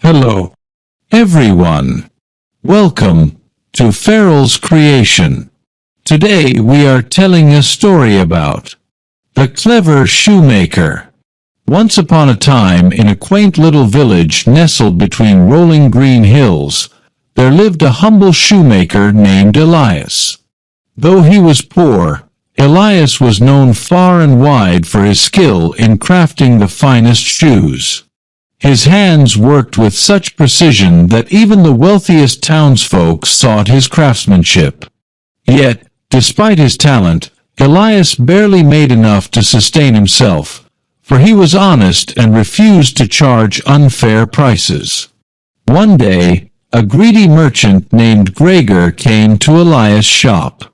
Hello, everyone. Welcome to FARAL'S creation. Today we are telling a story about the Clever Shoemaker. Once upon a time, in a quaint little village nestled between rolling green hills, there lived a humble shoemaker named Elias. Though he was poor, Elias was known far and wide for his skill in crafting the finest shoes. His hands worked with such precision that even the wealthiest townsfolk sought his craftsmanship. Yet, despite his talent, Elias barely made enough to sustain himself, for he was honest and refused to charge unfair prices. One day, a greedy merchant named Gregor came to Elias' shop.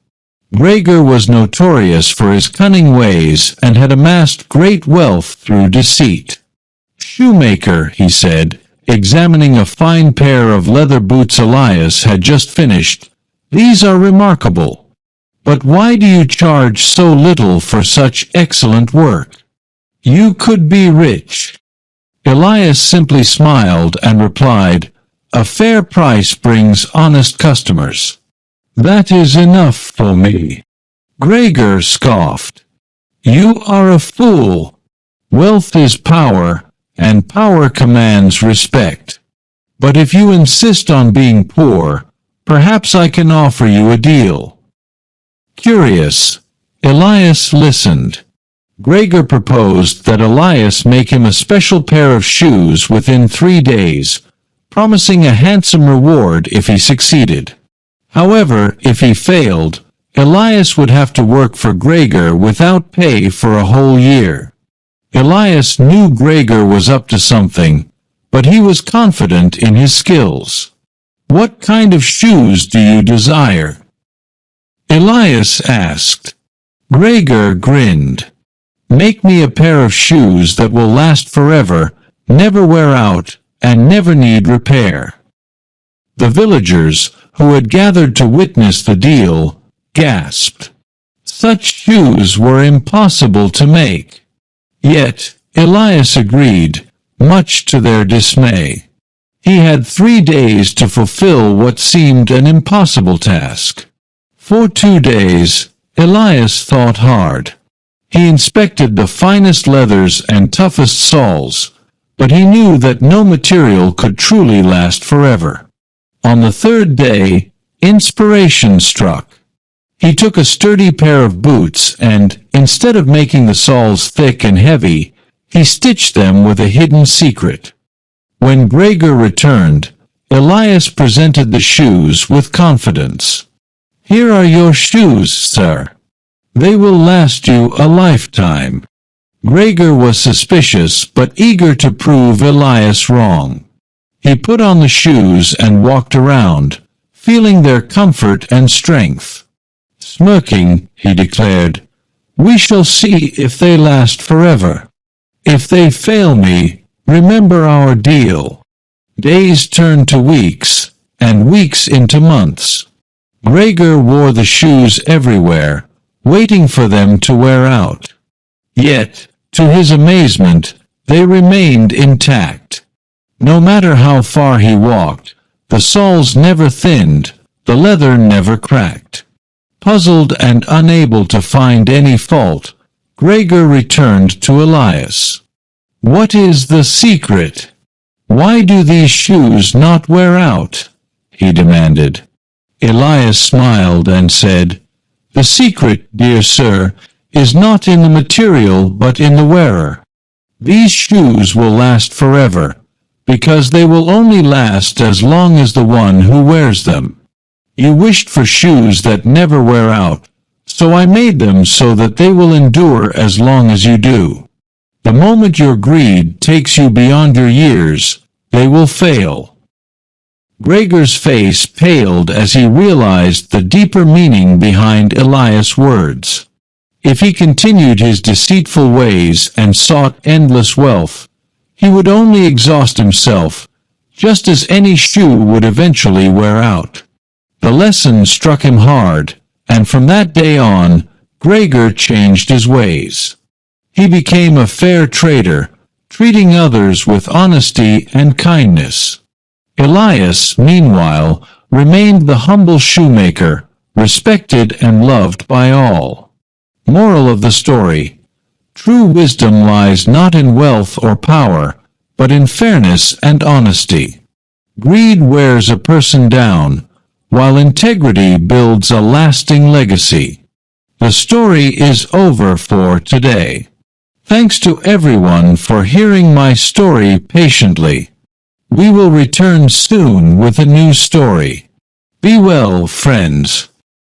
Gregor was notorious for his cunning ways and had amassed great wealth through deceit. "Shoemaker," he said, examining a fine pair of leather boots Elias had just finished, "these are remarkable. But why do you charge so little for such excellent work? You could be rich." Elias simply smiled and replied, "A fair price brings honest customers. That is enough for me." Gregor scoffed. "You are a fool. Wealth is power, and power commands respect. But if you insist on being poor, perhaps I can offer you a deal." Curious, Elias listened. Gregor proposed that Elias make him a special pair of shoes within 3 days, promising a handsome reward if he succeeded. However, if he failed, Elias would have to work for Gregor without pay for a whole year. Elias knew Gregor was up to something, but he was confident in his skills. "What kind of shoes do you desire?" Elias asked. Gregor grinned. "Make me a pair of shoes that will last forever, never wear out, and never need repair." The villagers, who had gathered to witness the deal, gasped. Such shoes were impossible to make. Yet, Elias agreed, much to their dismay. He had 3 days to fulfill what seemed an impossible task. For 2 days, Elias thought hard. He inspected the finest leathers and toughest soles, but he knew that no material could truly last forever. On the 3rd day, inspiration struck. He took a sturdy pair of boots and, instead of making the soles thick and heavy, he stitched them with a hidden secret. When Gregor returned, Elias presented the shoes with confidence. "Here are your shoes, sir. They will last you a lifetime." Gregor was suspicious but eager to prove Elias wrong. He put on the shoes and walked around, feeling their comfort and strength. Smirking, he declared, "We shall see if they last forever. If they fail me, remember our deal." Days turned to weeks, and weeks into months. Gregor wore the shoes everywhere, waiting for them to wear out. Yet, to his amazement, they remained intact. No matter how far he walked, the soles never thinned, the leather never cracked. Puzzled and unable to find any fault, Gregor returned to Elias. "What is the secret? Why do these shoes not wear out?" he demanded. Elias smiled and said, "The secret, dear sir, is not in the material but in the wearer. These shoes will last forever, because they will only last as long as the one who wears them. You wished for shoes that never wear out, so I made them so that they will endure as long as you do. The moment your greed takes you beyond your years, they will fail." Gregor's face paled as he realized the deeper meaning behind Elias' words. If he continued his deceitful ways and sought endless wealth, he would only exhaust himself, just as any shoe would eventually wear out. The lesson struck him hard, and from that day on, Gregor changed his ways. He became a fair trader, treating others with honesty and kindness. Elias, meanwhile, remained the humble shoemaker, respected and loved by all. Moral of the story: true wisdom lies not in wealth or power, but in fairness and honesty. Greed wears a person down, while integrity builds a lasting legacy. The story is over for today. Thanks to everyone for hearing my story patiently. We will return soon with a new story. Be well, friends.